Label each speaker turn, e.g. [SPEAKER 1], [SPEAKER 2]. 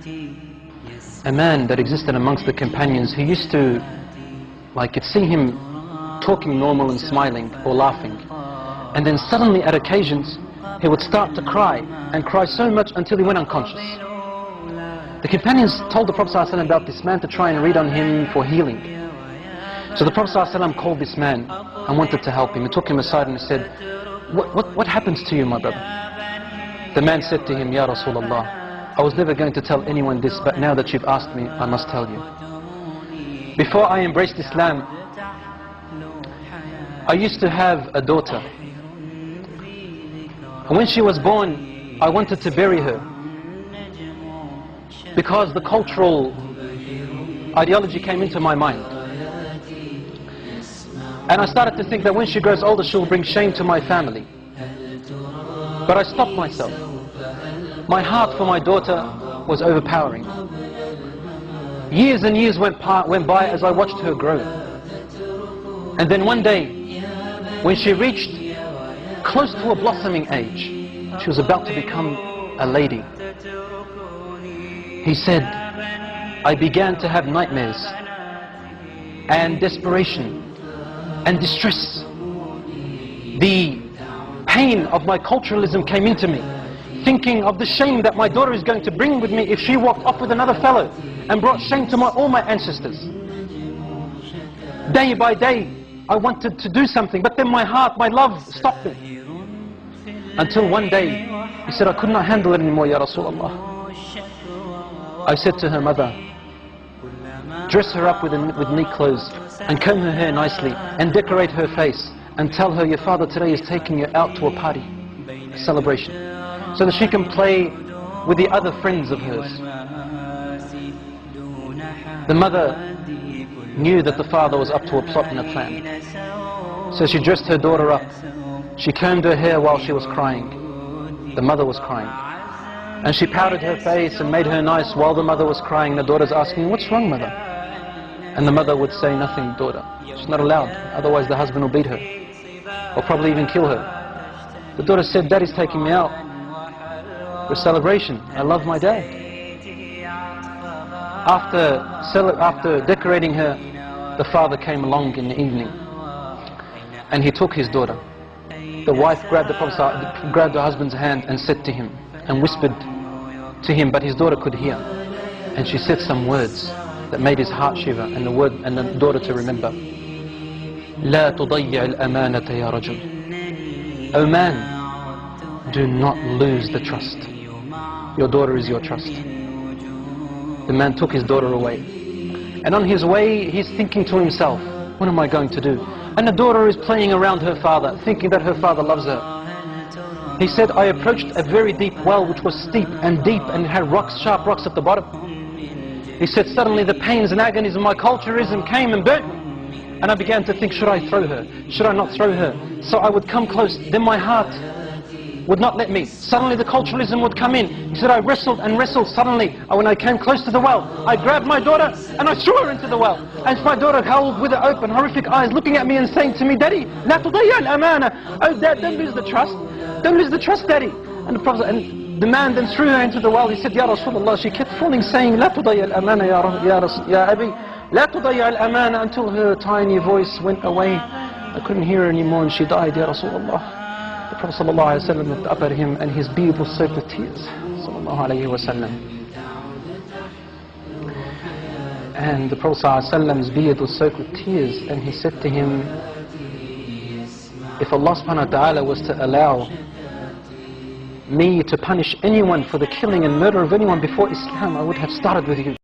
[SPEAKER 1] a man that existed amongst the companions, he used to, you'd see him talking normal and smiling or laughing, and then suddenly at occasions he would start to cry, and cry so much until he went unconscious. The companions told the Prophet ﷺ about this man to try and read on him for healing. So the Prophet ﷺ called this man and wanted to help him. He took him aside and he said, what happens to you, my brother? The man said to him, Ya Rasulullah, I was never going to tell anyone this, but now that you've asked me, I must tell you. Before I embraced Islam, I used to have a daughter. And when she was born, I wanted to bury her, because the cultural ideology came into my mind. And I started to think that when she grows older, she will bring shame to my family. But I stopped myself. My heart for my daughter was overpowering. Years and years went by as I watched her grow. And then one day, when she reached close to a blossoming age, she was about to become a lady. He said, I began to have nightmares and desperation and distress. The pain of my culturalism came into me, thinking of the shame that my daughter is going to bring with me if she walked off with another fellow and brought shame to all my ancestors. Day by day, I wanted to do something, but then my heart, my love stopped me. Until one day, he said, I could not handle it anymore, Ya Rasulullah. I said to her mother, dress her up with neat clothes and comb her hair nicely and decorate her face and tell her your father today is taking you out to a party, a celebration, so that she can play with the other friends of hers. The mother knew that the father was up to a plot and a plan. So she dressed her daughter up. She combed her hair while she was crying. The mother was crying. And she powdered her face and made her nice while the mother was crying. The daughter's asking, what's wrong, mother? And the mother would say, nothing, daughter. She's not allowed, otherwise the husband will beat her, or probably even kill her. The daughter said, Daddy's taking me out for a celebration. I love my dad. After decorating her, the father came along in the evening, and he took his daughter. The wife grabbed the husband's hand and said to him, and whispered to him, but his daughter could hear. And she said some words that made his heart shiver, and the daughter to remember. لا تضيع الأمانة يا رجل. O man, do not lose the trust. Your daughter is your trust. The man took his daughter away. And on his way, he's thinking to himself, what am I going to do? And the daughter is playing around her father, thinking that her father loves her. He said, I approached a very deep well which was steep and deep and had rocks, sharp rocks at the bottom. He said, suddenly the pains and agonies of my culturalism came and burnt me. And I began to think, should I throw her? Should I not throw her? So I would come close, then my heart would not let me. Suddenly the culturalism would come in. He said, I wrestled and wrestled. Suddenly, when I came close to the well, I grabbed my daughter and I threw her into the well. And my daughter howled with her open, horrific eyes, looking at me and saying to me, Daddy, لا تضيع الأمانة. Oh, Dad, don't lose the trust. Don't lose the trust, Daddy. And the man then threw her into the well. He said, Ya Rasulullah. She kept falling, saying, لا تضيع الأمانة يا أبي. لا تضيع الأمانة, until her tiny voice went away. I couldn't hear her anymore and she died, Ya Rasulullah. The Prophet ﷺ looked up at him and his beard was soaked with tears. And the Prophet ﷺ's beard was soaked with tears, and he said to him, if Allah subhanahu wa ta'ala was to allow me to punish anyone for the killing and murder of anyone before Islam, I would have started with you.